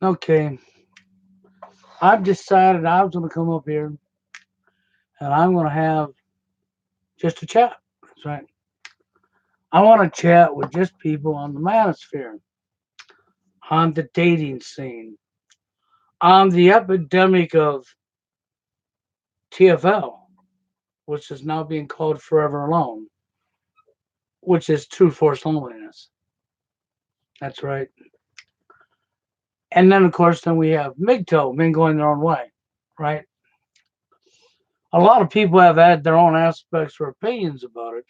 Okay, I've decided I was going to come up here and I'm going to have just a chat. That's right. I want to chat with just people on the manosphere, on the dating scene, on the epidemic of TFL, which is now being called Forever Alone, which is true forced loneliness. That's right. And then, of course, then we have MGTOW, men going their own way, right? A lot of people have had their own aspects or opinions about it.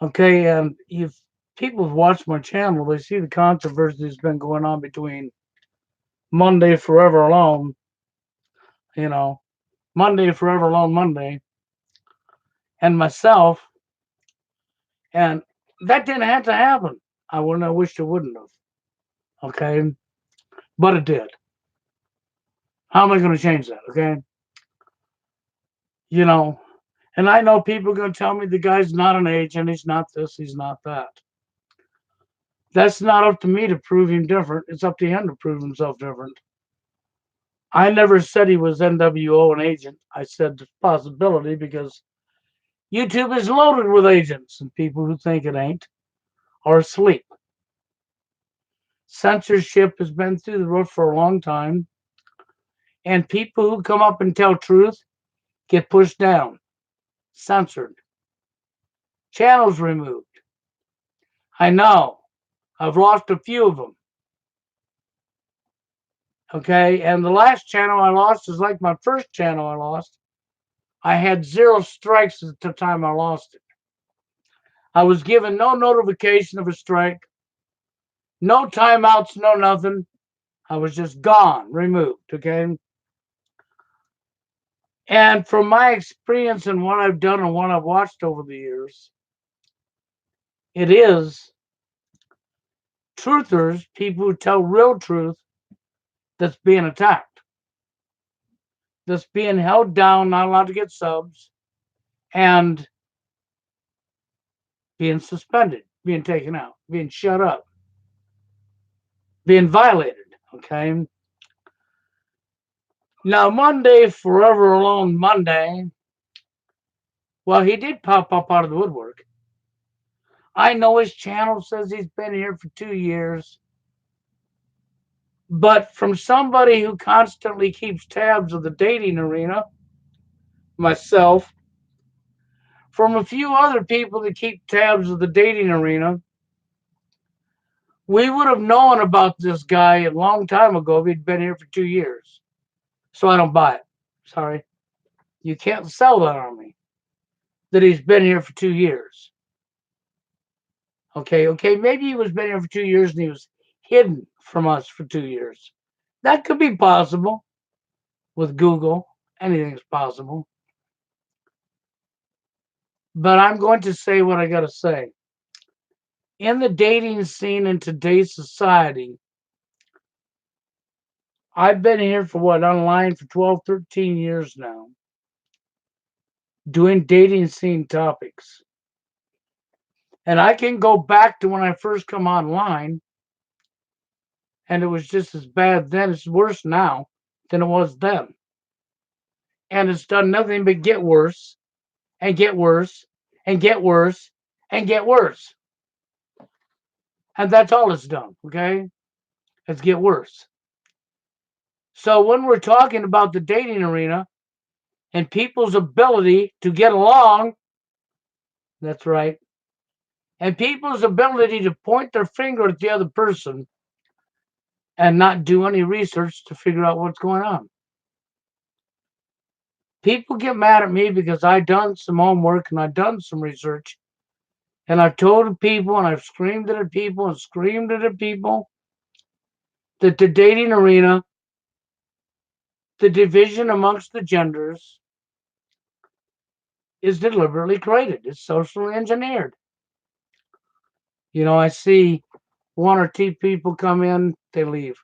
Okay, and if people have watched my channel, they see the controversy that's been going on between Monday Forever Alone, you know, Monday Forever Alone Monday, and myself, and that didn't have to happen. I wouldn't. I wished it wouldn't have. Okay, but it did. How am I going to change that? Okay, you know, and I know people are going to tell me the guy's not an agent, he's not this, he's not that. That's not up to me to prove him different. It's up to him to prove himself different. I never said he was NWO an agent. I said the possibility because YouTube is loaded with agents and people who think it ain't are asleep. Censorship has been through the roof for a long time, and people who come up and tell truth get pushed down, censored, channels removed. I know. I've lost a few of them. Okay, and the last channel I lost is like my first channel I lost. I had 0 strikes at the time I lost it. I was given no notification of a strike, no timeouts, no nothing. I was just gone, removed. Okay. And from my experience and what I've done and what I've watched over the years, it is truthers, people who tell real truth, that's being attacked, that's being held down, not allowed to get subs, and being suspended, being taken out, being shut up, being violated. Okay. Now, Monday, Forever Alone Monday, well, he did pop up out of the woodwork. I know his channel says he's been here for 2 years, but from somebody who constantly keeps tabs of the dating arena, myself, from a few other people that keep tabs of the dating arena, we would have known about this guy a long time ago if he'd been here for 2 years. So I don't buy it. Sorry. You can't sell that on me. That he's been here for 2 years. Okay, maybe he was been here for 2 years and he was hidden from us for 2 years. That could be possible with Google. Anything's possible. But I'm going to say what I got to say. In the dating scene in today's society, I've been here for what, online for 12, 13 years now, doing dating scene topics. And I can go back to when I first come online, and it was just as bad then. It's worse now than it was then. And it's done nothing but get worse and get worse and get worse and get worse. And that's all it's done, okay? It's get worse. So when we're talking about the dating arena and people's ability to get along, that's right, and people's ability to point their finger at the other person and not do any research to figure out what's going on. People get mad at me because I've done some homework and I've done some research and I've told people and I've screamed at people and screamed at people that the dating arena, the division amongst the genders, is deliberately created. It's socially engineered. I see one or two people come in, they leave.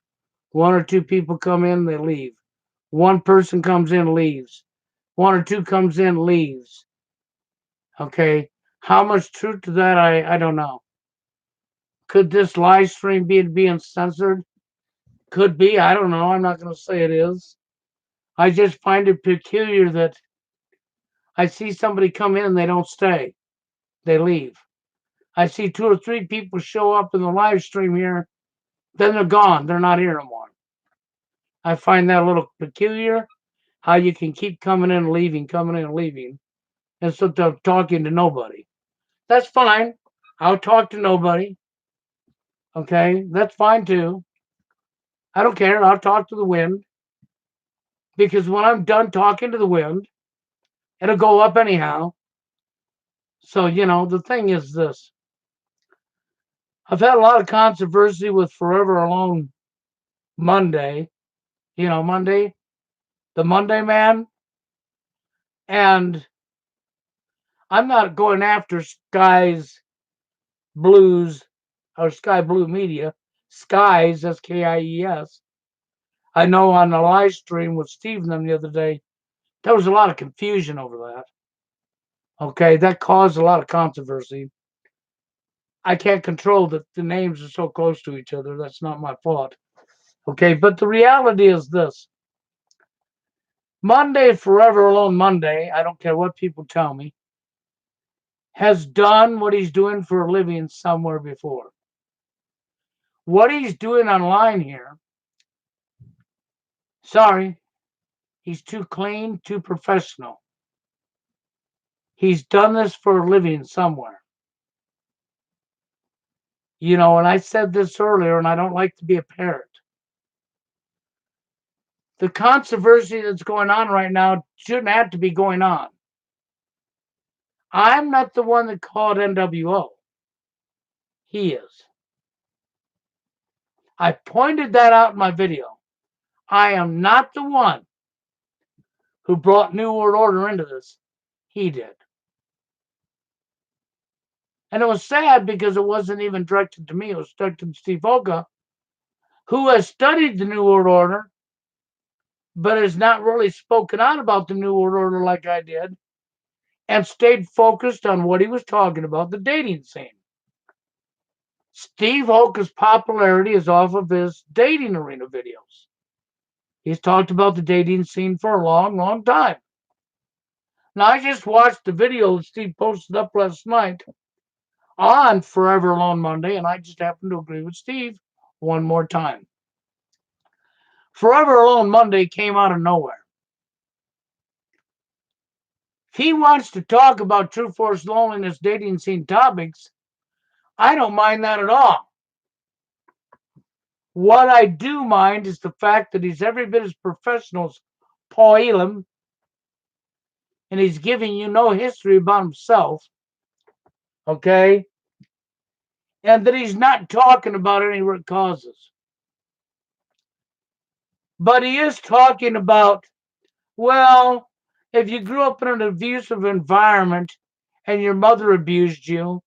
One or two people come in, they leave. One person comes in, leaves. One or two comes in, leaves. Okay. How much truth to that? I don't know. Could this live stream be being censored? Could be. I don't know. I'm not going to say it is. I just find it peculiar that I see somebody come in and they don't stay. They leave. I see 2 or 3 people show up in the live stream here, then they're gone. They're not here anymore. I find that a little peculiar, how you can keep coming in and leaving, instead of talking to nobody. That's fine. I'll talk to nobody. Okay, that's fine too. I don't care. I'll talk to the wind because when I'm done talking to the wind, it'll go up anyhow. So, the thing is this. I've had a lot of controversy with Forever Alone Monday, Monday, the Monday man. And I'm not going after Sky's Blues or Sky Blue Media. Skies, Skies. I know on the live stream with Steve and them the other day, there was a lot of confusion over that. Okay, that caused a lot of controversy. I can't control that the names are so close to each other. That's not my fault. Okay, but the reality is this. Monday, Forever Alone Monday, I don't care what people tell me, has done what he's doing for a living somewhere before. What he's doing online here, sorry, he's too clean, too professional. He's done this for a living somewhere. And I said this earlier, and I don't like to be a parrot. The controversy that's going on right now shouldn't have to be going on. I'm not the one that called NWO. He is. I pointed that out in my video. I am not the one who brought New World Order into this. He did. And it was sad because it wasn't even directed to me. It was directed to Steve Oka, who has studied the New World Order, but has not really spoken out about the New World Order like I did, and stayed focused on what he was talking about, the dating scene. Steve Oka's popularity is off of his dating arena videos. He's talked about the dating scene for a long, long time. Now, I just watched the video that Steve posted up last night on Forever Alone Monday, and I just happen to agree with Steve one more time. Forever Alone Monday came out of nowhere. If he wants to talk about true force loneliness dating scene topics, I don't mind that at all. What I do mind is the fact that he's every bit as professional as Paul Elam, and he's giving you no history about himself, okay? And that he's not talking about any root causes. But he is talking about, well, if you grew up in an abusive environment and your mother abused you,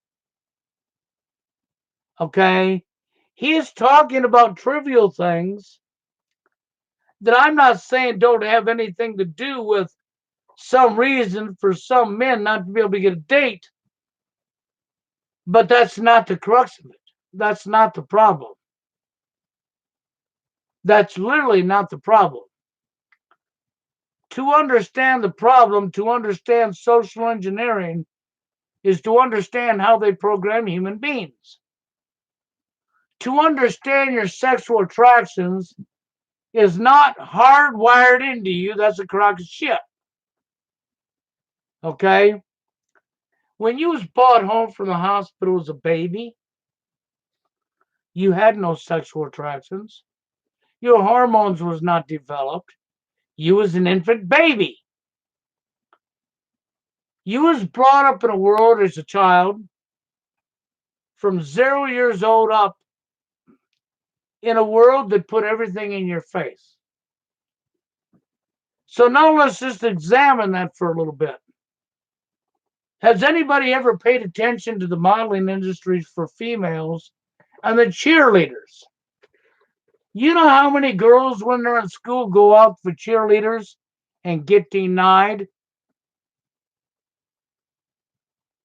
okay? He is talking about trivial things that I'm not saying don't have anything to do with some reason for some men not to be able to get a date. But that's not the crux of it. That's not the problem. That's literally not the problem. To understand the problem, to understand social engineering, is to understand how they program human beings. To understand your sexual attractions is not hardwired into you. That's a crock of shit. Okay? When you was brought home from the hospital as a baby, you had no sexual attractions. Your hormones was not developed. You was an infant baby. You was brought up in a world as a child from 0 years old up in a world that put everything in your face. So now let's just examine that for a little bit. Has anybody ever paid attention to the modeling industries for females and the cheerleaders? You know how many girls, when they're in school, go out for cheerleaders and get denied?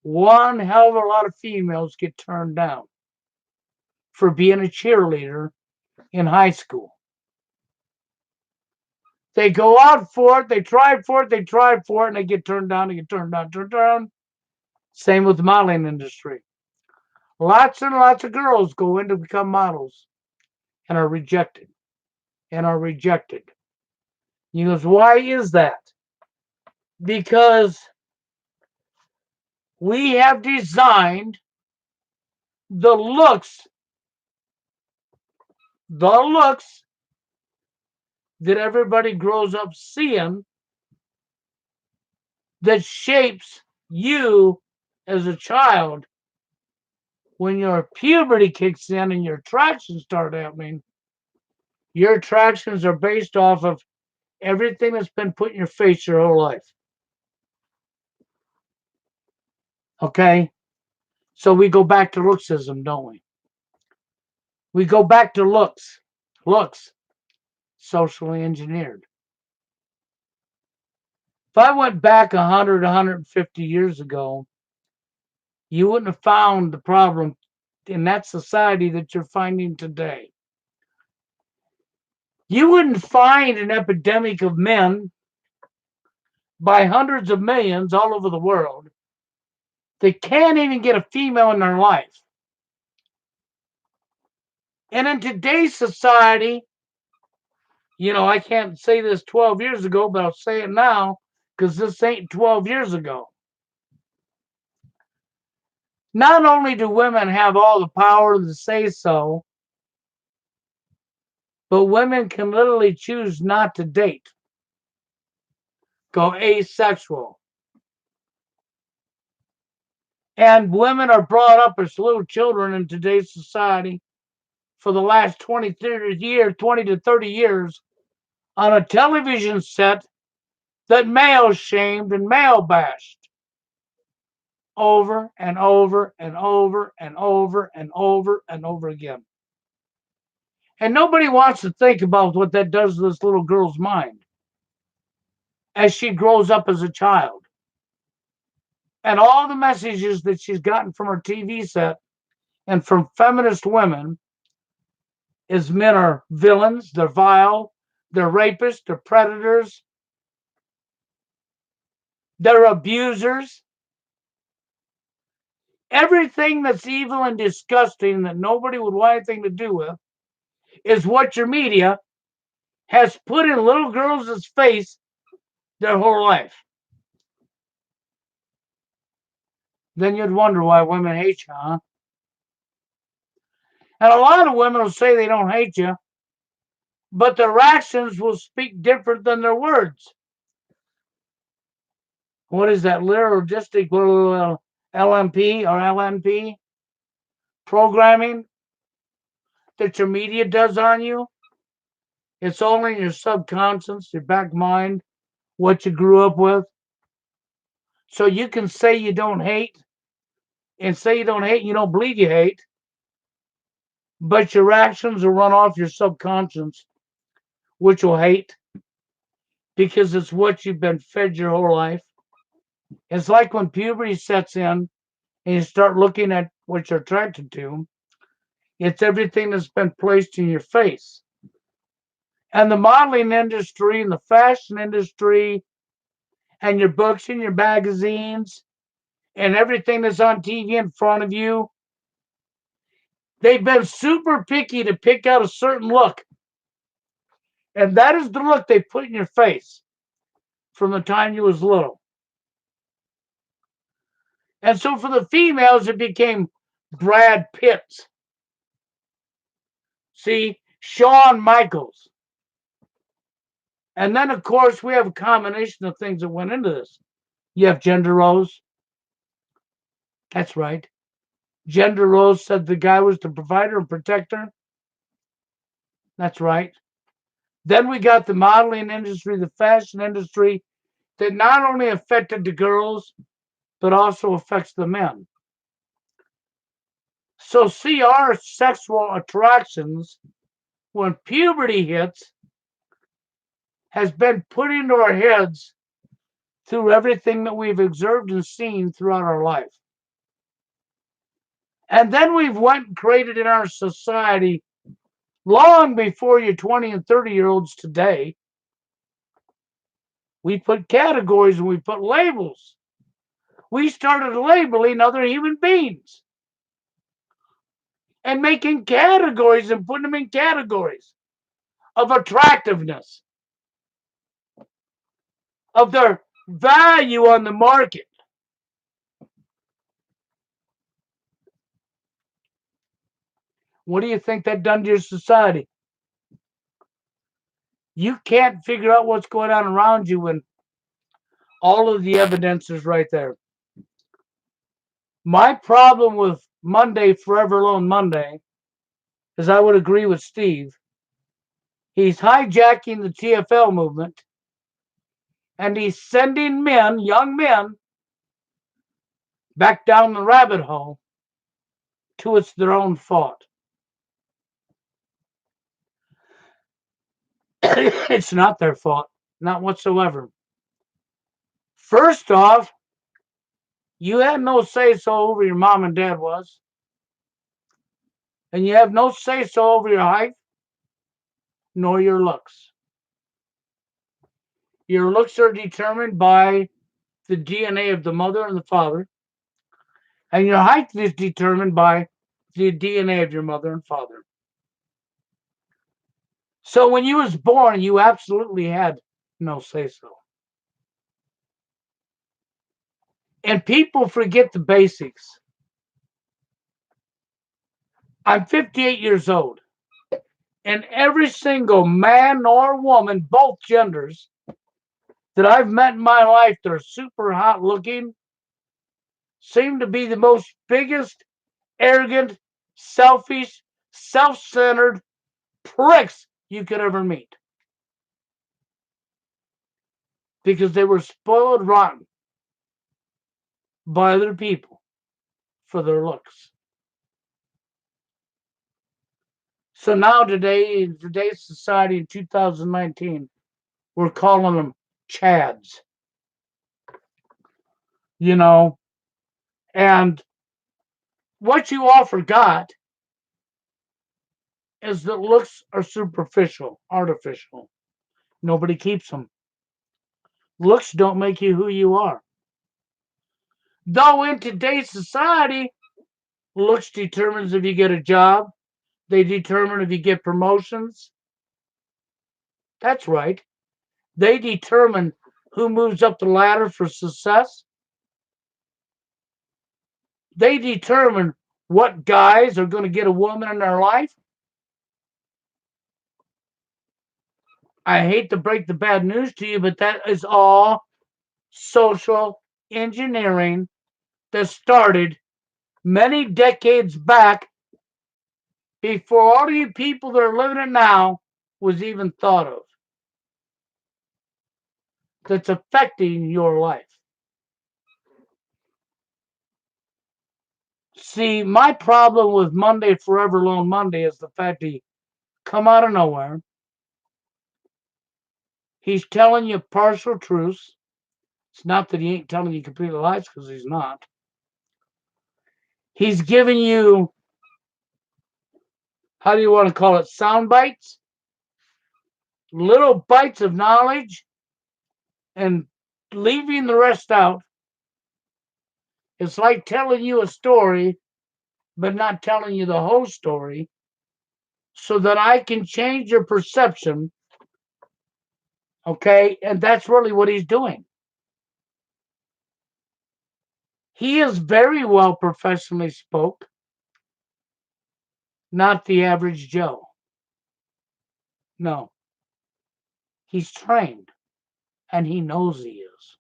One hell of a lot of females get turned down for being a cheerleader in high school. They go out for it, they try for it, and they get turned down, turned down. Same with the modeling industry. Lots and lots of girls go in to become models and are rejected and are rejected. He goes, why is that? Because we have designed the looks that everybody grows up seeing that shapes you as a child. When your puberty kicks in and your attractions start happening, your attractions are based off of everything that's been put in your face your whole life. Okay? So we go back to looksism, don't we? We go back to looks. Looks. Socially engineered. If I went back 100, 150 years ago, you wouldn't have found the problem in that society that you're finding today. You wouldn't find an epidemic of men by hundreds of millions all over the world that can't even get a female in their life. And in today's society, I can't say this 12 years ago, but I'll say it now because this ain't 12 years ago. Not only do women have all the power to say so, but women can literally choose not to date, go asexual. And women are brought up as little children in today's society for the last 20 to 30 years on a television set that male shamed and male bashed over and over and over and over and over and over again. And nobody wants to think about what that does to this little girl's mind as she grows up as a child. And all the messages that she's gotten from her TV set and from feminist women is men are villains, they're vile, they're rapists, they're predators, they're abusers. Everything that's evil and disgusting that nobody would want anything to do with is what your media has put in little girls' face their whole life. Then you'd wonder why women hate you, huh? And a lot of women will say they don't hate you, but their actions will speak different than their words. What is that lyristic LMP or LNP programming that your media does on you? It's only in your subconscious, your back mind, what you grew up with. So you can say you don't hate and say you don't hate and you don't believe you hate, but your actions will run off your subconscious, which will hate because it's what you've been fed your whole life. It's like when puberty sets in and you start looking at what you're attracted to, it's everything that's been placed in your face. And the modeling industry and the fashion industry and your books and your magazines and everything that's on TV in front of you, they've been super picky to pick out a certain look. And that is the look they put in your face from the time you was little. And so for the females, it became Brad Pitts. See, Shawn Michaels. And then, of course, we have a combination of things that went into this. You have gender roles. That's right. Gender roles said the guy was the provider and protector. That's right. Then we got the modeling industry, the fashion industry, that not only affected the girls, but also affects the men. So see, our sexual attractions, when puberty hits, has been put into our heads through everything that we've observed and seen throughout our life. And then we've went and created in our society, long before your 20 and 30-year-olds today, We put categories and we put labels. We started labeling other human beings and making categories and putting them in categories of attractiveness, of their value on the market. What do you think that done to your society? You can't figure out what's going on around you when all of the evidence is right there. My problem with Monday, Forever Alone Monday, is I would agree with Steve. He's hijacking the TFL movement and he's sending men, young men, back down the rabbit hole to it's their own fault. It's not their fault, not whatsoever. First off, you had no say so over your mom and dad was, and you have no say so over your height nor your looks. Your looks are determined by the DNA of the mother and the father, and your height is determined by the DNA of your mother and father. So when you was born, you absolutely had no say so. And people forget the basics. I'm 58 years old, and every single man or woman, both genders, that I've met in my life that are super hot looking seem to be the most biggest, arrogant, selfish, self-centered pricks you could ever meet. Because they were spoiled rotten by other people for their looks. So now today, in today's society in 2019, we're calling them Chads. You know, and what you all forgot is that looks are superficial, artificial. Nobody keeps them. Looks don't make you who you are. Though in today's society, looks determines if you get a job. They determine if you get promotions. That's right. They determine who moves up the ladder for success. They determine what guys are going to get a woman in their life. I hate to break the bad news to you, but that is all social engineering that started many decades back before all you people that are living it now was even thought of. That's affecting your life. See, my problem with Monday, Forever Alone Monday is the fact he come out of nowhere. He's telling you partial truths. It's not that he ain't telling you complete lies, because he's not. He's giving you, how do you want to call it, sound bites? Little bites of knowledge and leaving the rest out. It's like telling you a story, but not telling you the whole story, so that I can change your perception. Okay? And that's really what he's doing. He is very well professionally spoke, not the average Joe. No. He's trained, and he knows he is.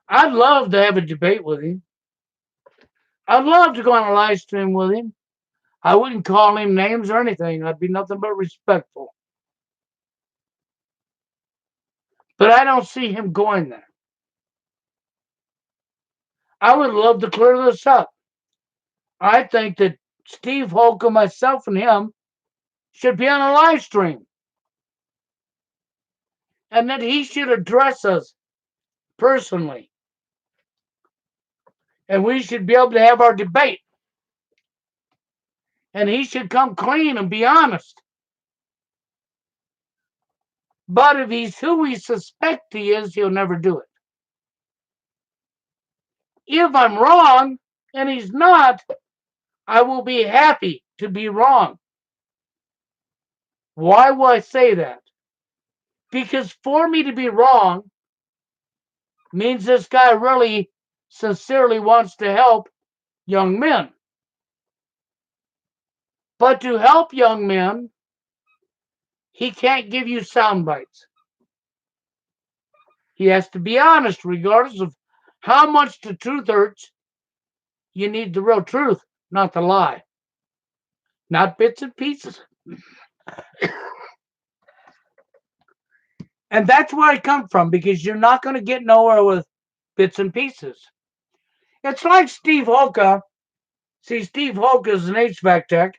I'd love to have a debate with him. I'd love to go on a live stream with him. I wouldn't call him names or anything. I'd be nothing but respectful. But I don't see him going there. I would love to clear this up. I think that Steve Holcomb, myself, and him should be on a live stream. And that he should address us personally. And we should be able to have our debate. And he should come clean and be honest. But if he's who we suspect he is, he'll never do it. If I'm wrong and he's not, I will be happy to be wrong. Why will I say that? Because for me to be wrong means this guy really sincerely wants to help young men. But to help young men, he can't give you sound bites. He has to be honest, regardless of how much the truth hurts. You need the real truth, not the lie, not bits and pieces. And that's where I come from, because you're not going to get nowhere with bits and pieces. It's like Steve Hoka. See, Steve Hoka is an HVAC tech.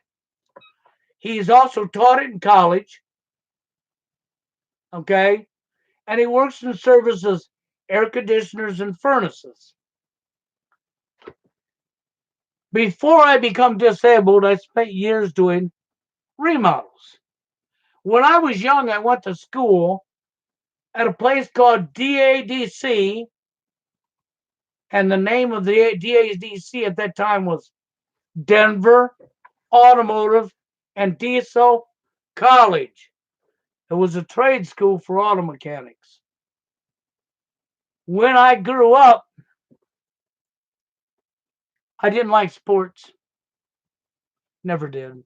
He's also taught it in college. Okay? And he works in services, air conditioners, and furnaces. Before I become disabled, I spent years doing remodels. When I was young, I went to school at a place called DADC, and the name of the DADC at that time was Denver Automotive and Diesel College. It was a trade school for auto mechanics. When I grew up, I didn't like sports. Never did.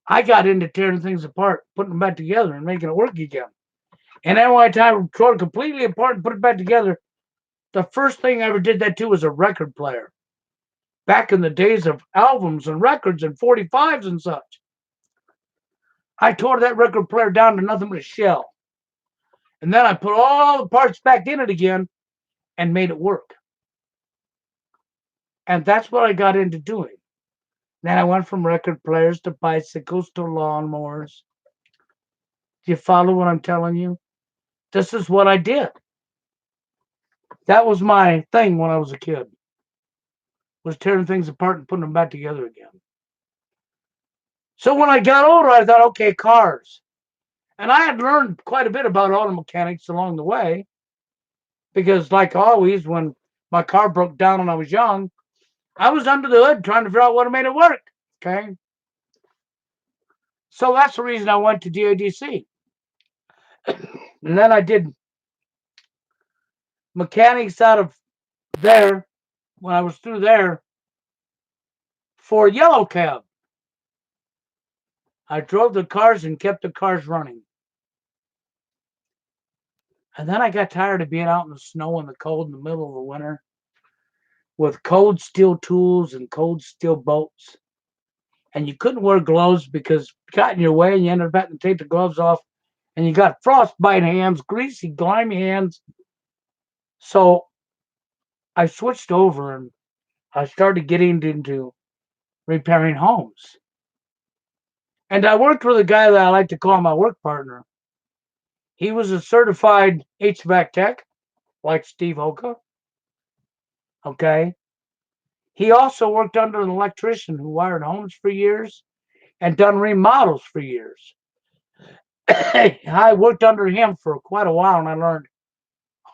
I got into tearing things apart, putting them back together, and making it work again. And then when I tore it completely apart and put it back together, the first thing I ever did that to was a record player. Back in the days of albums and records and 45s and such. I tore that record player down to nothing but a shell. And then I put all the parts back in it again and made it work. And that's what I got into doing. Then I went from record players to bicycles to lawnmowers. Do you follow what I'm telling you? This is what I did. That was my thing when I was a kid. Was tearing things apart and putting them back together again. So when I got older, I thought, okay, cars. And I had learned quite a bit about auto mechanics along the way. Because like always, when my car broke down when I was young, I was under the hood trying to figure out what made it work. Okay. So that's the reason I went to DADC. And then I did mechanics out of there when I was through there for Yellow Cab. I drove the cars and kept the cars running. And then I got tired of being out in the snow and the cold in the middle of the winter with cold steel tools and cold steel bolts. And you couldn't wear gloves because it got in your way and you ended up having to take the gloves off. And you got frostbite hands, greasy, grimy hands. So I switched over and I started getting into repairing homes. And I worked with a guy that I like to call my work partner. He was a certified HVAC tech, like Steve Hoka. Okay. He also worked under an electrician who wired homes for years and done remodels for years. I worked under him for quite a while and I learned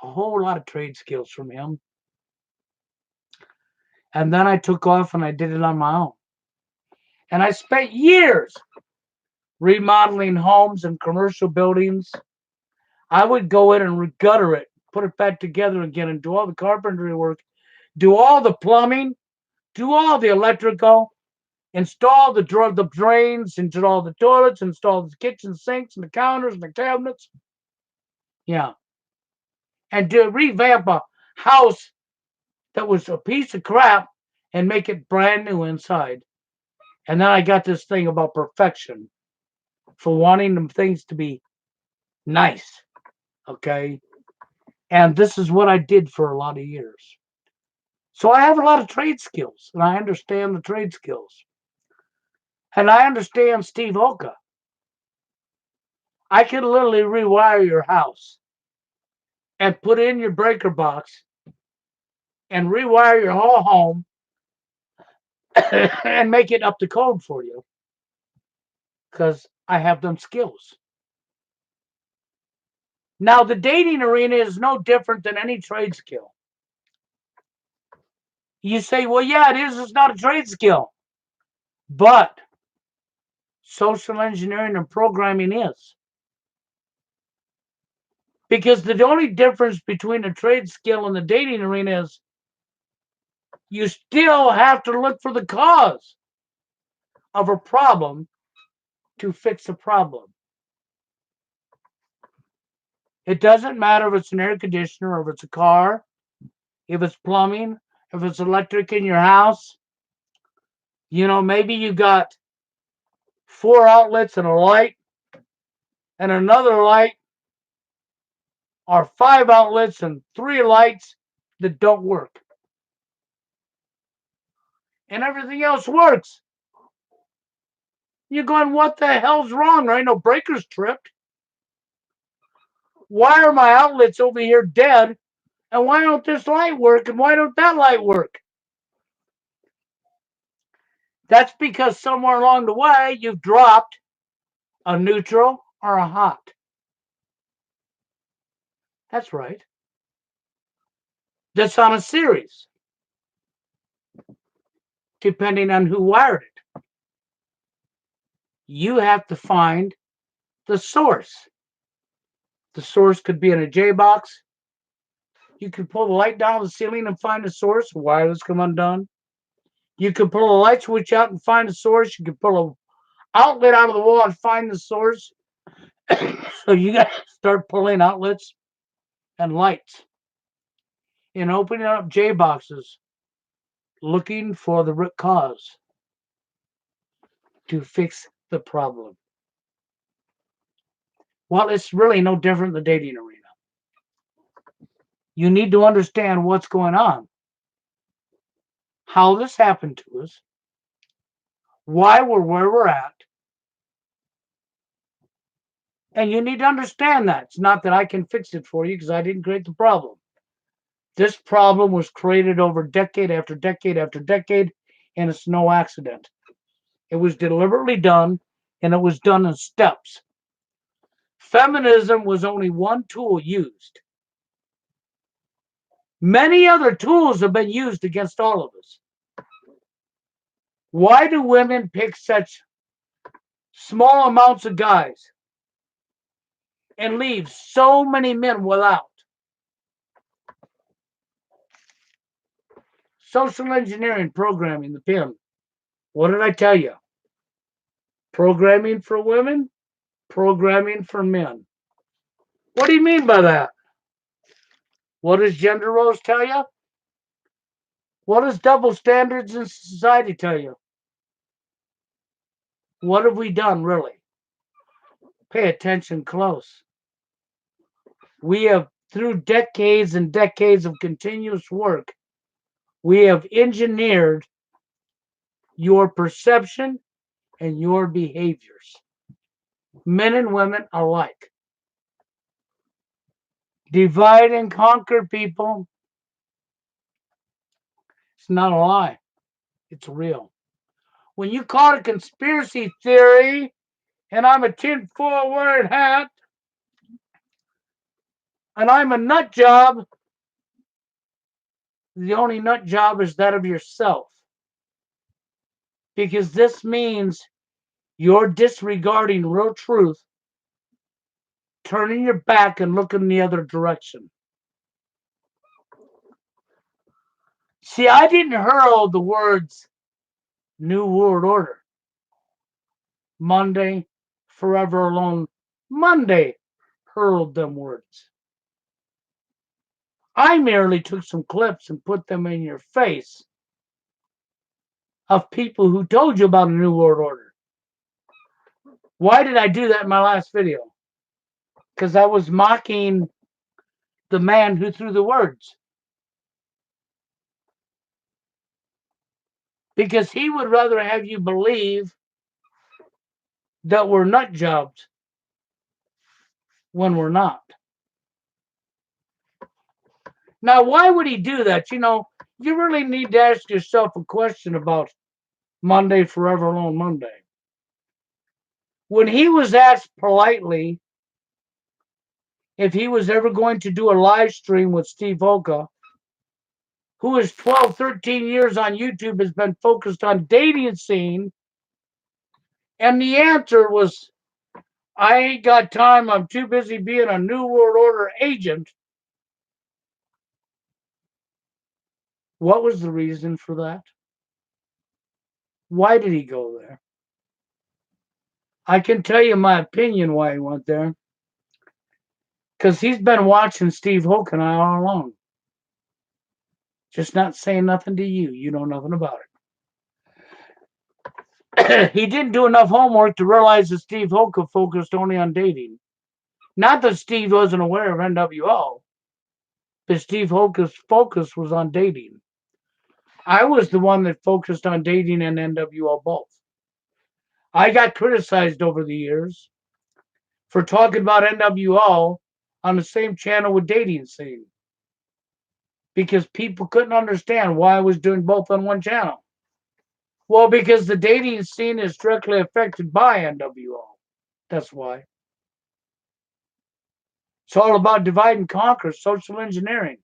a whole lot of trade skills from him. And then I took off and I did it on my own. And I spent years remodeling homes and commercial buildings. I would go in and gutter it, put it back together again, and do all the carpentry work, do all the plumbing, do all the electrical, install the drains, install the toilets, install the kitchen sinks and the counters and the cabinets. Yeah. And to revamp a house that was a piece of crap and make it brand new inside. And then I got this thing about perfection for wanting them things to be nice. Okay. And this is what I did for a lot of years. So I have a lot of trade skills and I understand the trade skills. And I understand Steve Oka. I can literally rewire your house and put in your breaker box and rewire your whole home and make it up to code for you because I have them skills. Now, the dating arena is no different than any trade skill. You say, well, yeah, it is. It's not a trade skill. But social engineering and programming is. Because the only difference between a trade skill and the dating arena is you still have to look for the cause of a problem to fix a problem. It doesn't matter if it's an air conditioner, or if it's a car, if it's plumbing, if it's electric in your house. Maybe you got 4 outlets and a light and another light, or 5 outlets and 3 lights that don't work. And everything else works. You're going, what the hell's wrong? There ain't no breakers tripped. Why are my outlets over here dead? And why don't this light work? And why don't that light work? That's because somewhere along the way, you've dropped a neutral or a hot. That's right. That's on a series, depending on who wired it. You have to find the source. The source could be in a J box. You can pull the light down the ceiling and find the source. Wires come undone. You can pull a light switch out and find the source. You can pull an outlet out of the wall and find the source. So you got to start pulling outlets and lights and opening up J boxes, looking for the root cause to fix the problem. Well, it's really no different in the dating arena. You need to understand what's going on, how this happened to us, why we're where we're at, and you need to understand that. It's not that I can fix it for you because I didn't create the problem. This problem was created over decade after decade after decade, and it's no accident. It was deliberately done, and it was done in steps. Feminism was only one tool used. Many other tools have been used against all of us. Why do women pick such small amounts of guys and leave so many men without? Social engineering, programming, the PIM. What did I tell you? Programming for women, programming for men. What do you mean by that? What does gender roles tell you? What does double standards in society tell you? What have we done, really? Pay attention close. We have, through decades and decades of continuous work, we have engineered your perception and your behaviors, men and women alike. Divide and conquer, people. It's not a lie. It's real. When you call it a conspiracy theory and I'm a tinfoil wearing hat and I'm a nut job, the only nut job is that of yourself. Because this means you're disregarding real truth, turning your back and looking the other direction. See, I didn't hurl the words New World Order, Monday, Forever Alone. Monday hurled them words. I merely took some clips and put them in your face of people who told you about a New World Order. Why did I do that in my last video? Because I was mocking the man who threw the words. Because he would rather have you believe that we're nut jobs when we're not. Now, why would he do that? You really need to ask yourself a question about Monday, Forever Alone Monday. When he was asked politely if he was ever going to do a live stream with Steve Hoka, who is 12, 13 years on YouTube, has been focused on dating scene. And the answer was, I ain't got time. I'm too busy being a New World Order agent. What was the reason for that? Why did he go there? I can tell you my opinion why he went there. Because he's been watching Steve Hoka and I all along. Just not saying nothing to you. You know nothing about it. He didn't do enough homework to realize that Steve Hoka focused only on dating. Not that Steve wasn't aware of NWO, but Steve Hoka's focus was on dating. I was the one that focused on dating and NWO both. I got criticized over the years for talking about NWO on the same channel with dating scene because people couldn't understand why I was doing both on one channel. Well, because the dating scene is directly affected by NWO. That's why. It's all about divide and conquer, social engineering.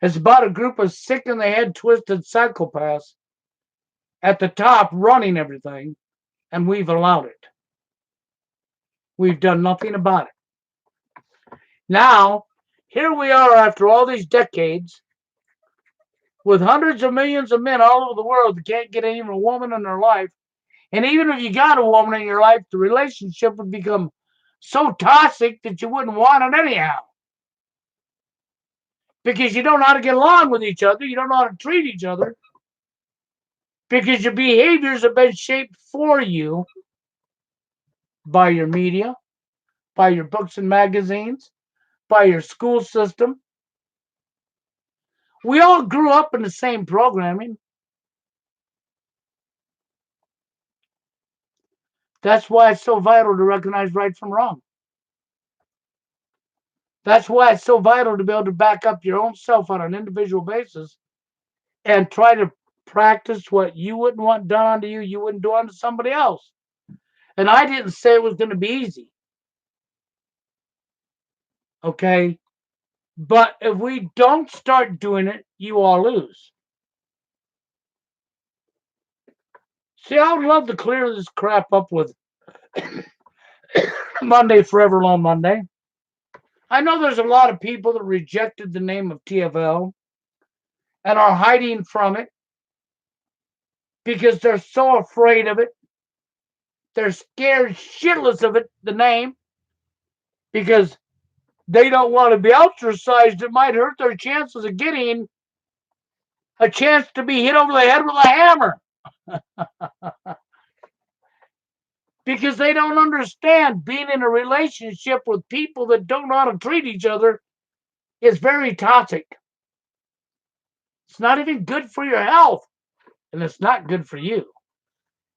It's about a group of sick in the head, twisted psychopaths at the top running everything, and we've allowed it. We've done nothing about it. Now, here we are after all these decades with hundreds of millions of men all over the world that can't get even a woman in their life. And even if you got a woman in your life, the relationship would become so toxic that you wouldn't want it anyhow. Because you don't know how to get along with each other. You don't know how to treat each other. Because your behaviors have been shaped for you by your media, by your books and magazines, by your school system. We all grew up in the same programming. That's why it's so vital to recognize right from wrong. That's why it's so vital to be able to back up your own self on an individual basis and try to practice what you wouldn't want done unto you, you wouldn't do unto somebody else. And I didn't say it was going to be easy. Okay? But if we don't start doing it, you all lose. See, I would love to clear this crap up with Monday Forever Alone Monday. I know there's a lot of people that rejected the name of TFL and are hiding from it because they're so afraid of it. They're scared shitless of it, the name, because they don't want to be ostracized. It might hurt their chances of getting a chance to be hit over the head with a hammer. Because they don't understand being in a relationship with people that don't know how to treat each other is very toxic. It's not even good for your health, and it's not good for you.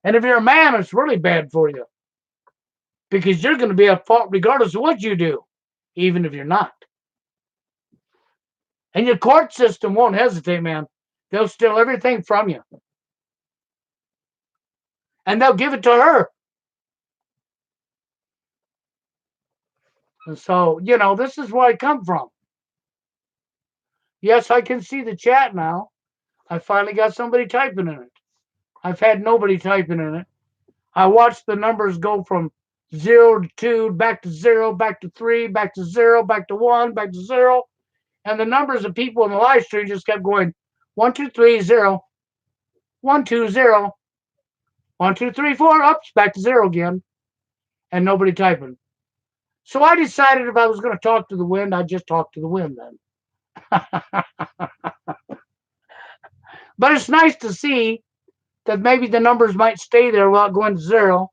And if you're a man, it's really bad for you because you're going to be at fault regardless of what you do, even if you're not. And your court system won't hesitate, man. They'll steal everything from you. And they'll give it to her. And so, this is where I come from. Yes, I can see the chat now. I finally got somebody typing in it. I've had nobody typing in it. I watched the numbers go from 0 to 2, back to 0, back to 3, back to 0, back to 1, back to 0. And the numbers of people in the live stream just kept going 1, 2, 3, 0, 1, 2, 0, 1, 2, 3, 4, ups, back to 0 again. And nobody typing. So I decided if I was going to talk to the wind, I'd just talk to the wind then. But it's nice to see that maybe the numbers might stay there without going to 0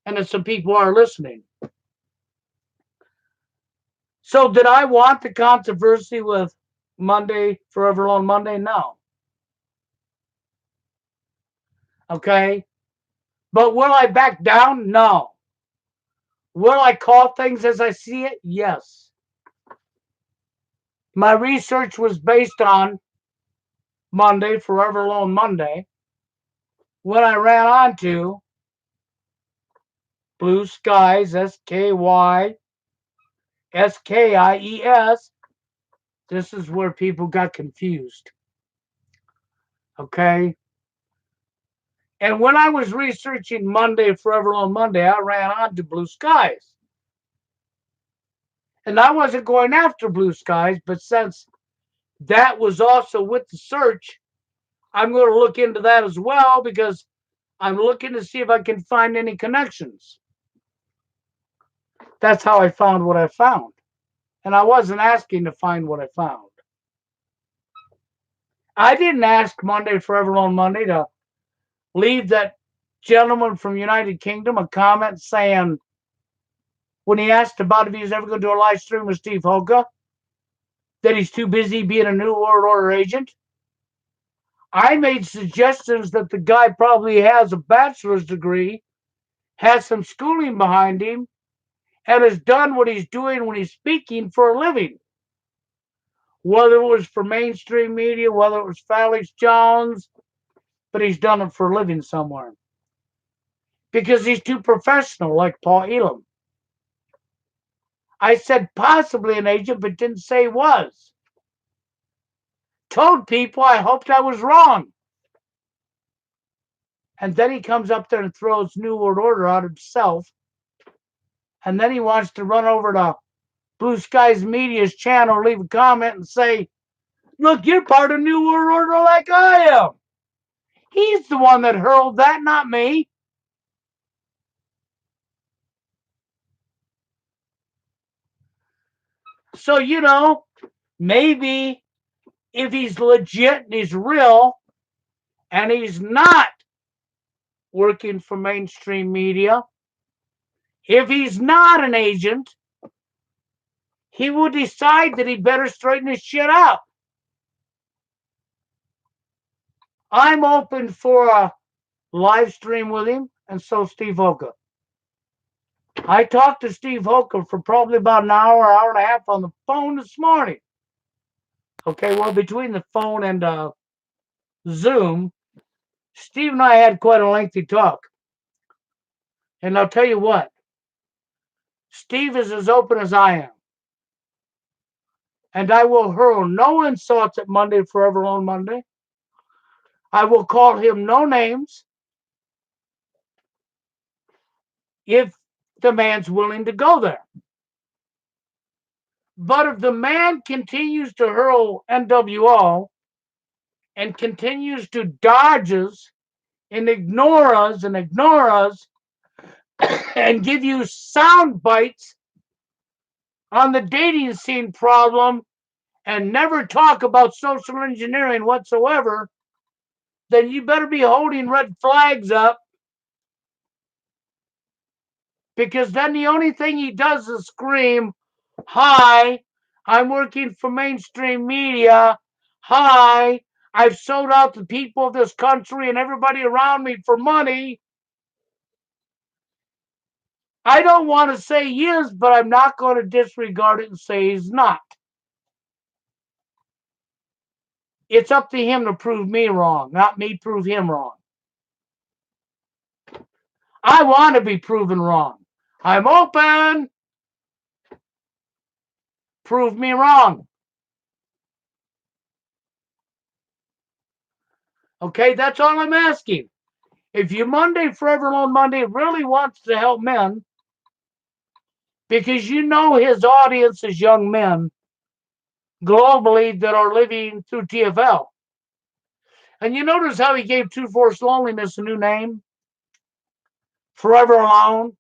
and that some people are listening. So did I want the controversy with Monday, Forever Alone Monday? No. Okay. But will I back down? No. Will I call things as I see it? Yes. My research was based on Monday, Forever Alone Monday, when I ran onto Blue Skies, SKYSKIES. This is where people got confused. Okay? And when I was researching Monday, Forever Alone Monday, I ran on to Blue Skies. And I wasn't going after Blue Skies, but since that was also with the search, I'm going to look into that as well because I'm looking to see if I can find any connections. That's how I found what I found. And I wasn't asking to find what I found. I didn't ask Monday, Forever Alone Monday to leave that gentleman from United Kingdom a comment saying, when he asked about if he was ever going to do a live stream with Steve Hoka, that he's too busy being a New World Order agent. I made suggestions that the guy probably has a bachelor's degree, has some schooling behind him, and has done what he's doing when he's speaking for a living. Whether it was for mainstream media, whether it was Felix Jones, but he's done it for a living somewhere. Because he's too professional, like Paul Elam. I said possibly an agent, but didn't say he was. Told people I hoped I was wrong. And then he comes up there and throws New World Order out himself. And then he wants to run over to Blue Skies Media's channel, leave a comment and say, look, you're part of New World Order like I am. He's the one that hurled that, not me. So, maybe if he's legit and he's real and he's not working for mainstream media, if he's not an agent, he will decide that he better straighten his shit out. I'm open for a live stream with him, and so Steve Hoka. I talked to Steve Hoka for probably about an hour and a half on the phone this morning. Okay, well, between the phone and Zoom, Steve and I had quite a lengthy talk. And I'll tell you what, Steve is as open as I am. And I will hurl no insults at Monday, Forever Alone Monday. I will call him no names if the man's willing to go there. But if the man continues to hurl NWO and continues to dodge us and ignore us and give you sound bites on the dating scene problem and never talk about social engineering whatsoever, then you better be holding red flags up, because then the only thing he does is scream, hi, I'm working for mainstream media. Hi, I've sold out the people of this country and everybody around me for money. I don't want to say he is, but I'm not going to disregard it and say he's not. It's up to him to prove me wrong, not me prove him wrong. I want to be proven wrong. I'm open. Prove me wrong. Okay, that's all I'm asking. If you Monday, Forever Alone Monday really wants to help men, because his audience is young men globally that are living through TFL. And you notice how he gave Two Force Loneliness a new name? Forever Alone.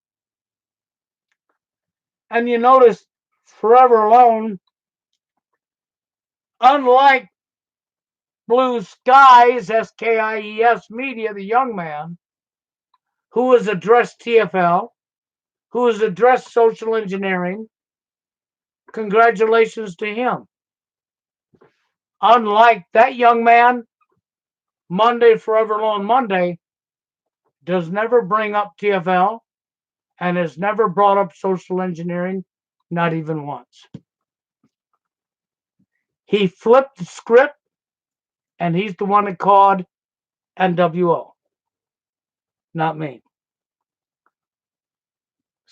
And you notice Forever Alone, unlike Blue Skies, SKIES Media, the young man, who has addressed TFL, who has addressed social engineering, congratulations to him. Unlike that young man, Monday, Forever Alone Monday does never bring up TFL and has never brought up social engineering, not even once. He flipped the script, and he's the one that called NWO, not me.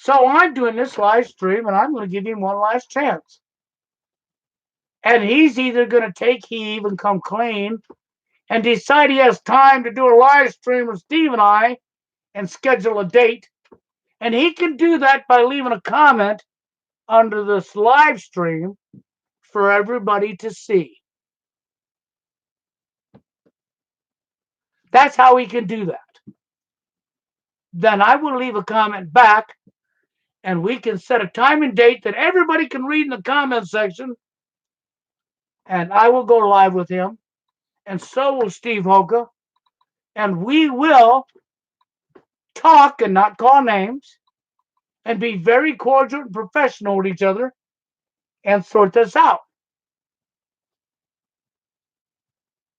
So I'm doing this live stream, and I'm going to give him one last chance. And he's either going to take heave and come clean and decide he has time to do a live stream with Steve and I and schedule a date. And he can do that by leaving a comment under this live stream for everybody to see. That's how he can do that. Then I will leave a comment back, and we can set a time and date that everybody can read in the comment section, and I will go live with him, and so will Steve Hoka, and we will talk and not call names and be very cordial and professional with each other and sort this out.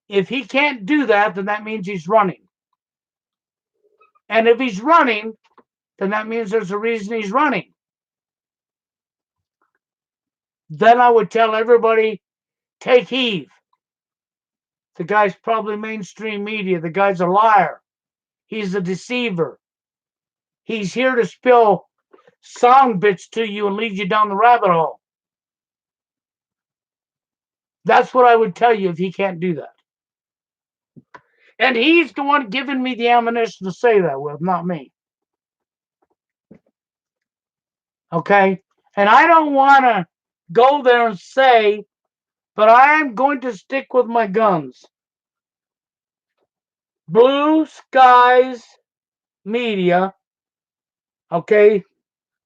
If he can't do that, then that means he's running. And if he's running, then that means there's a reason he's running. Then I would tell everybody, take heed. The guy's probably mainstream media. The guy's a liar. He's a deceiver. He's here to spill sound bits to you and lead you down the rabbit hole. That's what I would tell you if he can't do that. And he's the one giving me the ammunition to say that with, not me. Okay? And I don't want to go there and say, but I am going to stick with my guns. Blue Skies Media, okay?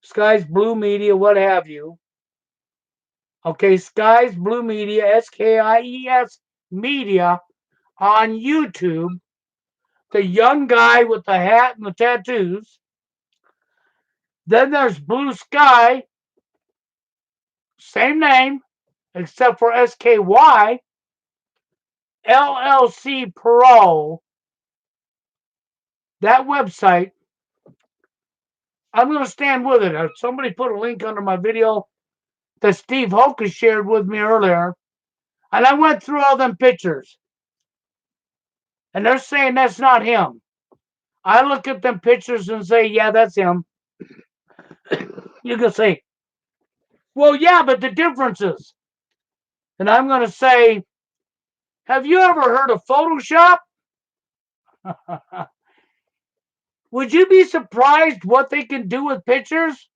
Skies Blue Media, what have you. Okay, Skies Blue Media, SKIES Media on YouTube. The young guy with the hat and the tattoos. Then there's Blue Sky, same name, except for SKY, LLC Pro. That website, I'm going to stand with it. Somebody put a link under my video that Steve Hoka shared with me earlier, and I went through all them pictures, and they're saying that's not him. I look at them pictures and say, yeah, that's him. You can say, well, yeah, but the differences. And I'm going to say, have you ever heard of Photoshop? Would you be surprised what they can do with pictures?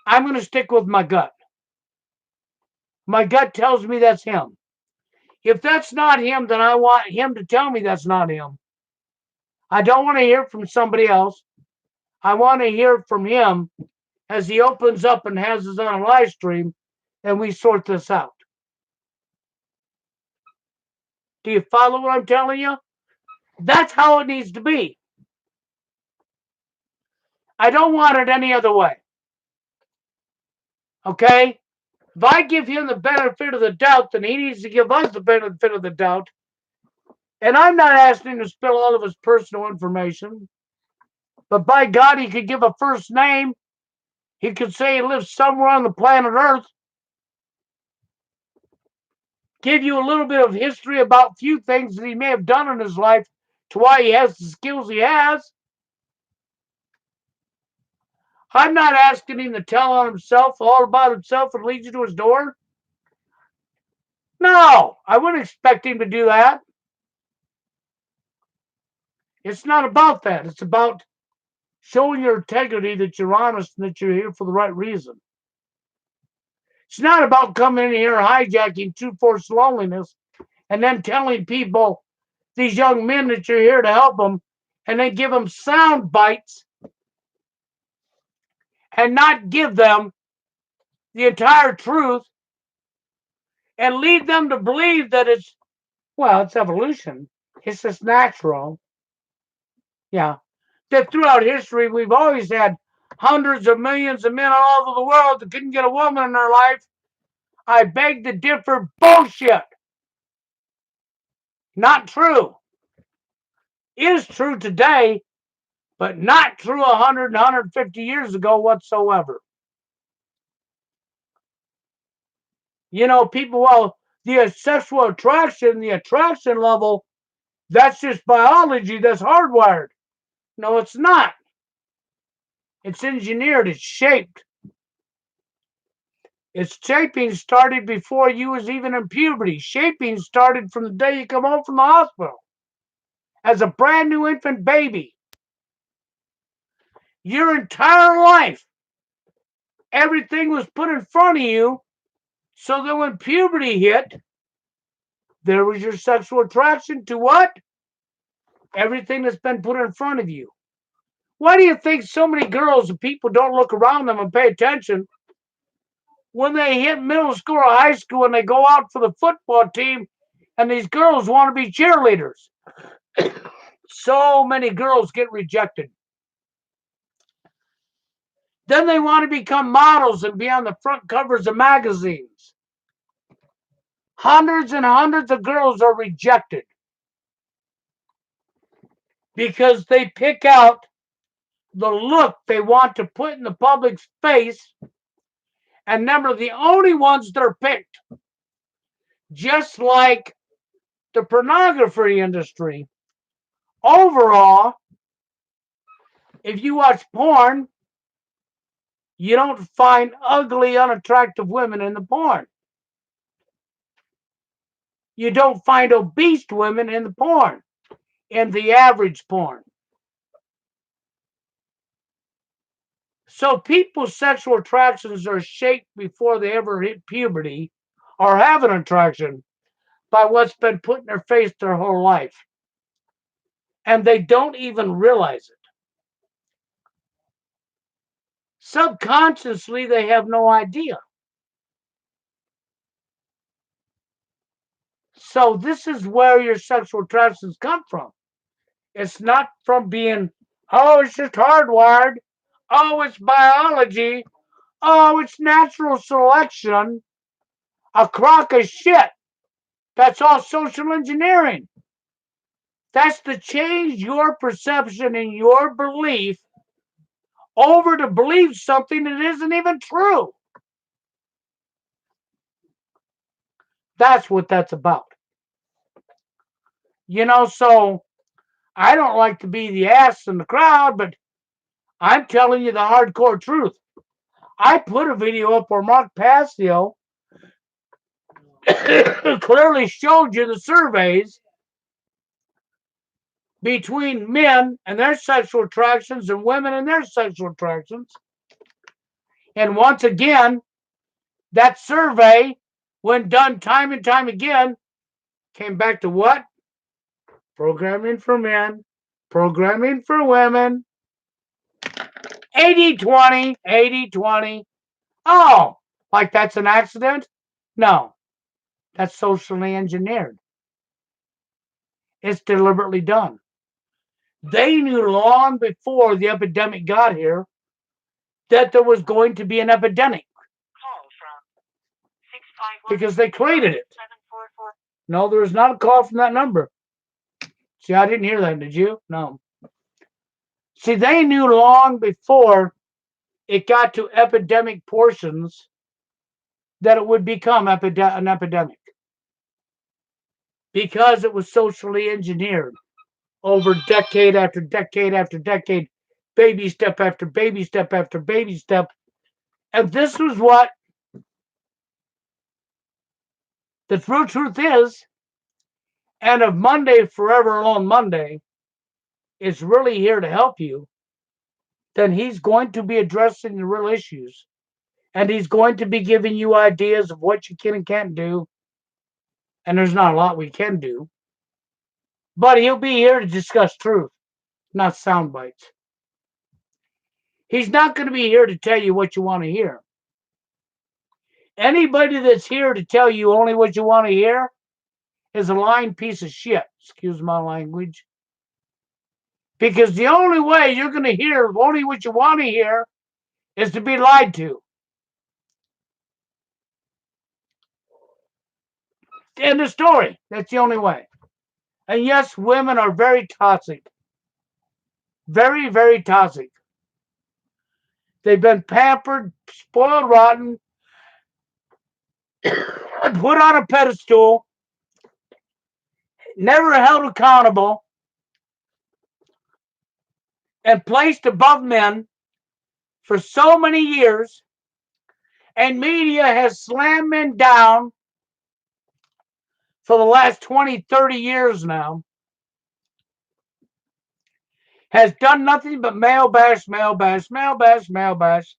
I'm going to stick with my gut. My gut tells me that's him. If that's not him, then I want him to tell me that's not him. I don't want to hear from somebody else. I want to hear from him as he opens up and has his own live stream, and we sort this out. Do you follow what I'm telling you? That's how it needs to be. I don't want it any other way. Okay? If I give him the benefit of the doubt, then he needs to give us the benefit of the doubt. And I'm not asking him to spill all of his personal information. But by God, he could give a first name. He could say he lives somewhere on the planet Earth. Give you a little bit of history about a few things that he may have done in his life to why he has the skills he has. I'm not asking him to tell on himself, all about himself, and lead you to his door. No, I wouldn't expect him to do that. It's not about that. It's about showing your integrity, that you're honest, and that you're here for the right reason. It's not about coming in here hijacking True Force Loneliness and then telling people, these young men, that you're here to help them, and then give them sound bites and not give them the entire truth and lead them to believe that it's evolution. It's just natural. Yeah. That throughout history, we've always had hundreds of millions of men all over the world that couldn't get a woman in their life. I beg to differ. Bullshit. Not true. Is true today, but not true 100 and 150 years ago whatsoever. You know, people, well, the sexual attraction, the attraction level, that's just biology, that's hardwired. No, it's not. It's engineered. It's shaped. Its shaping started before you was even in puberty. Shaping started from the day you come home from the hospital. As a brand new infant baby. Your entire life, everything was put in front of you so that when puberty hit, there was your sexual attraction to what? Everything that's been put in front of you. Why do you think so many girls and people don't look around them and pay attention when they hit middle school or high school and they go out for the football team and these girls want to be cheerleaders? So many girls get rejected. Then they want to become models and be on the front covers of magazines. Hundreds and hundreds of girls are rejected because they pick out the look they want to put in the public's face, and them are the only ones that are picked. Just like the pornography industry. Overall, if you watch porn, you don't find ugly, unattractive women in the porn. You don't find obese women in the porn, in the average porn. So people's sexual attractions are shaped before they ever hit puberty or have an attraction by what's been put in their face their whole life. And they don't even realize it. Subconsciously, they have no idea. So this is where your sexual attractions come from. It's not from being, oh, it's just hardwired. Oh, it's biology. Oh, it's natural selection. A crock of shit. That's all social engineering. That's to change your perception and your belief over to believe something that isn't even true. That's what that's about. So I don't like to be the ass in the crowd, but I'm telling you the hardcore truth. I put a video up where Mark Passio clearly showed you the surveys between men and their sexual attractions and women and their sexual attractions. And once again, that survey, when done time and time again, came back to what? Programming for men, programming for women. 80-20, 80-20. Oh, like that's an accident? No, that's socially engineered. It's deliberately done. They knew long before the epidemic got here that there was going to be an epidemic because they created it. No, there was not a call from that number. See, I didn't hear that, did you? No. See, they knew long before it got to epidemic portions that it would become an epidemic because it was socially engineered over decade after decade after decade, baby step after baby step after baby step. And this was what the true truth is. And if Monday, Forever Alone Monday, is really here to help you, then he's going to be addressing the real issues. And he's going to be giving you ideas of what you can and can't do. And there's not a lot we can do. But he'll be here to discuss truth, not sound bites. He's not going to be here to tell you what you want to hear. Anybody that's here to tell you only what you want to hear is a lying piece of shit. Excuse my language. Because the only way you're going to hear only what you want to hear is to be lied to. End of story. That's the only way. And yes, women are very toxic. Very, very toxic. They've been pampered, spoiled rotten, put on a pedestal, never held accountable, and placed above men for so many years, and media has slammed men down for the last 20, 30 years now, has done nothing but male bash, male bash, male bash, male bash.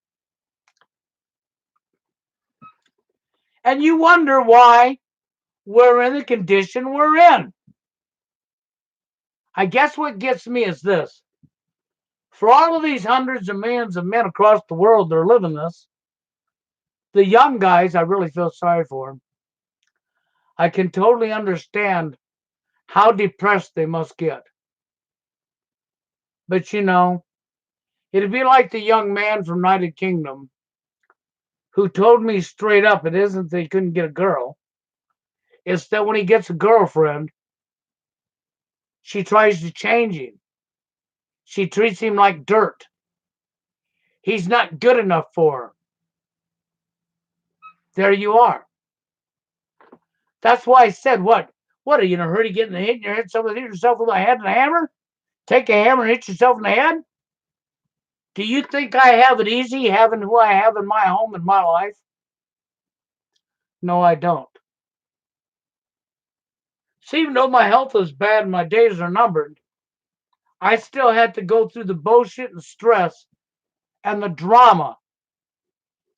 And you wonder why we're in the condition we're in. I guess what gets me is this. For all of these hundreds of millions of men across the world that are living this, the young guys, I really feel sorry for them. I can totally understand how depressed they must get. But you know, it'd be like the young man from United Kingdom who told me straight up it isn't that he couldn't get a girl. It's that when he gets a girlfriend, she tries to change him. She treats him like dirt. He's not good enough for her. There you are. That's why I said, what are you in a hurry to get in the hit in your head? Hit yourself with a head and a hammer? Take a hammer and hit yourself in the head? Do you think I have it easy having who I have in my home and my life? No, I don't. So even though my health is bad and my days are numbered, I still had to go through the bullshit and stress and the drama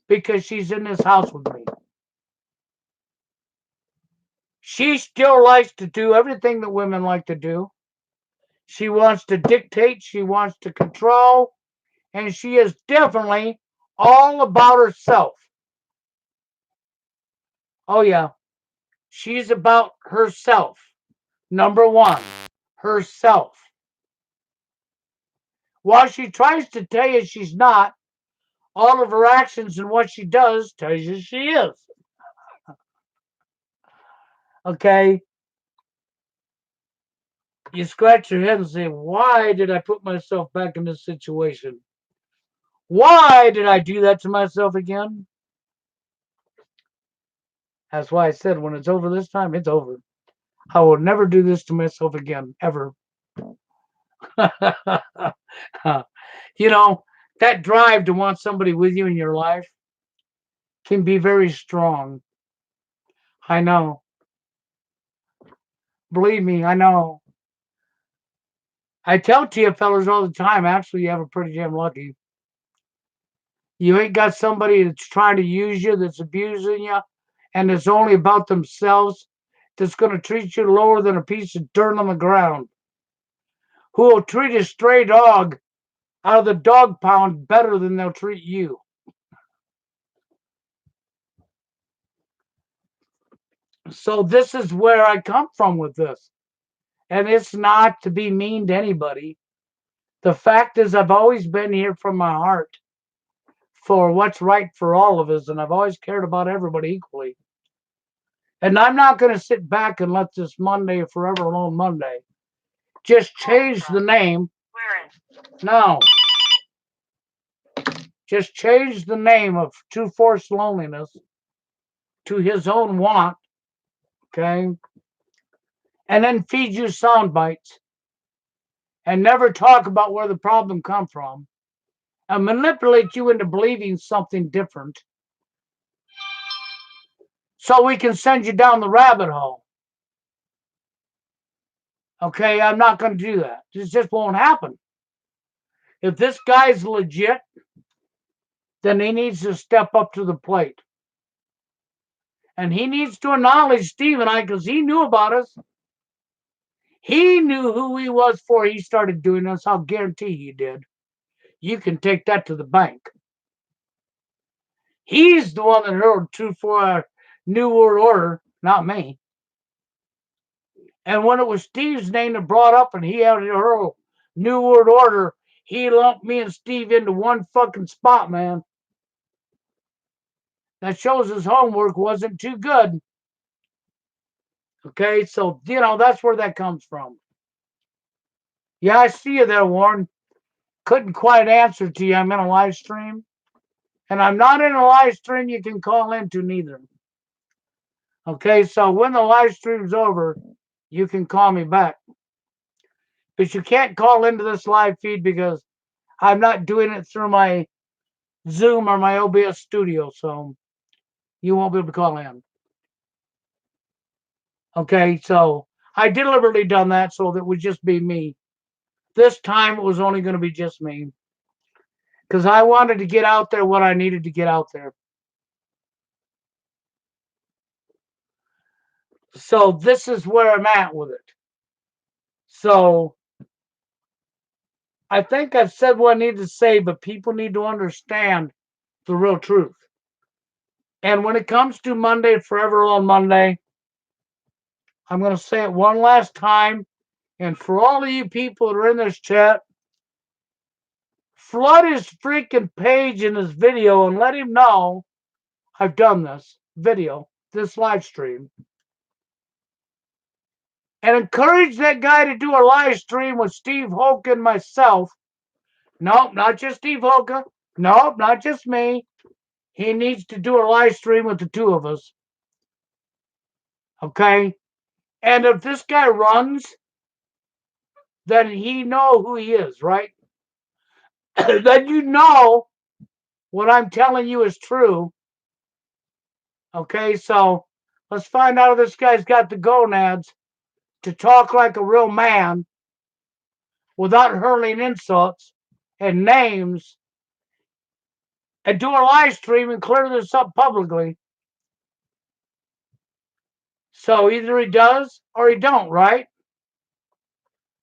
because she's in this house with me. She still likes to do everything that women like to do. She wants to dictate, she wants to control, and she is definitely all about herself. Oh, yeah. She's about herself. Number one, herself. While she tries to tell you she's not, all of her actions and what she does tells you she is. Okay? You scratch your head and say, why did I put myself back in this situation? Why did I do that to myself again? That's why I said when it's over this time, it's over. I will never do this to myself again, ever. You know, that drive to want somebody with you in your life can be very strong. I know. Believe me, I know. I tell TFLers all the time, actually, you have a pretty damn lucky. You ain't got somebody that's trying to use you, that's abusing you, and it's only about themselves, that's going to treat you lower than a piece of dirt on the ground, who will treat a stray dog out of the dog pound better than they'll treat you. So this is where I come from with this. And it's not to be mean to anybody. The fact is, I've always been here from my heart for what's right for all of us, and I've always cared about everybody equally. And I'm not going to sit back and let this Monday, Forever Alone Monday, just change the name. No. Just change the name of True Force Loneliness to his own want, okay? And then feed you sound bites and never talk about where the problem come from and manipulate you into believing something different so we can send you down the rabbit hole. Okay, I'm not going to do that. This just won't happen. If this guy's legit, then he needs to step up to the plate. And he needs to acknowledge Steve and I because he knew about us. He knew who he was before he started doing this. I'll guarantee he did. You can take that to the bank. He's the one that hurled True for a New World Order, not me. And when it was Steve's name that brought up and he had to hurl New World Order, he lumped me and Steve into one fucking spot, man. That shows his homework wasn't too good. Okay, so, you know, that's where that comes from. Yeah, I see you there, Warren. Couldn't quite answer to you. I'm in a live stream. And I'm not in a live stream you can call into neither. Okay, so when the live stream's over, you can call me back. But you can't call into this live feed because I'm not doing it through my Zoom or my OBS studio, so you won't be able to call in. Okay, so I deliberately done that so that it would just be me. This time it was only going to be just me. Because I wanted to get out there what I needed to get out there. So this is where I'm at with it. So I think I've said what I need to say, but people need to understand the real truth. And when it comes to Monday, Forever on Monday, I'm going to say it one last time. And for all of you people that are in this chat, flood his freaking page in this video and let him know I've done this video, this live stream. And encourage that guy to do a live stream with Steve Hoke and myself. Nope, not just Steve Hoke. Nope, not just me. He needs to do a live stream with the two of us. Okay? And if this guy runs, then he know who he is, right? Then you know what I'm telling you is true. Okay, so let's find out if this guy's got the gonads to talk like a real man without hurling insults and names and do a live stream and clear this up publicly. So either he does or he don't, right?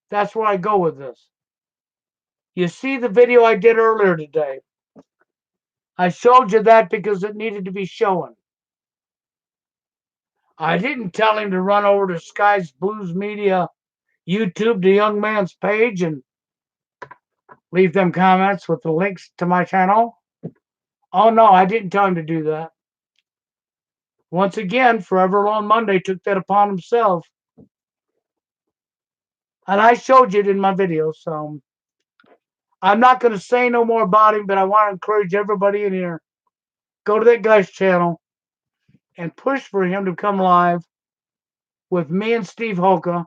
That's where I go with this. You see the video I did earlier today. I showed you that because it needed to be shown. I didn't tell him to run over to Sky's Blues Media YouTube, the young man's page, and leave them comments with the links to my channel. Oh no, I didn't tell him to do that. Once again, Forever Alone Monday took that upon himself. And I showed you it in my video, so I'm not going to say no more about him, but I want to encourage everybody in here, go to that guy's channel and push for him to come live with me and Steve Hoka.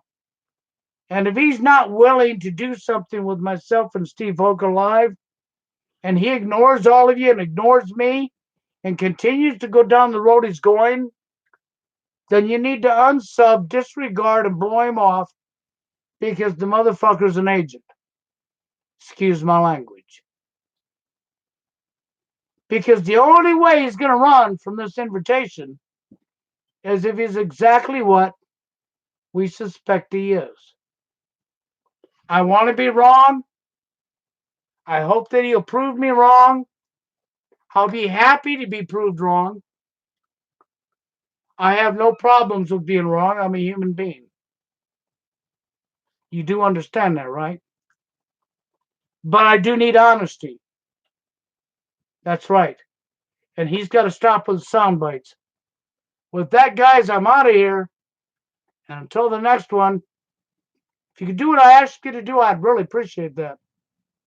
And if he's not willing to do something with myself and Steve Hoka live, and he ignores all of you and ignores me and continues to go down the road he's going, then you need to unsub, disregard, and blow him off because the motherfucker's an agent. Excuse my language. Because the only way he's going to run from this invitation is if he's exactly what we suspect he is. I want to be wrong. I hope that he'll prove me wrong. I'll be happy to be proved wrong. I have no problems with being wrong. I'm a human being. You do understand that, right? But I do need honesty. That's right. And he's got to stop with sound bites. With that, guys, I'm out of here. And until the next one, if you could do what I asked you to do, I'd really appreciate that.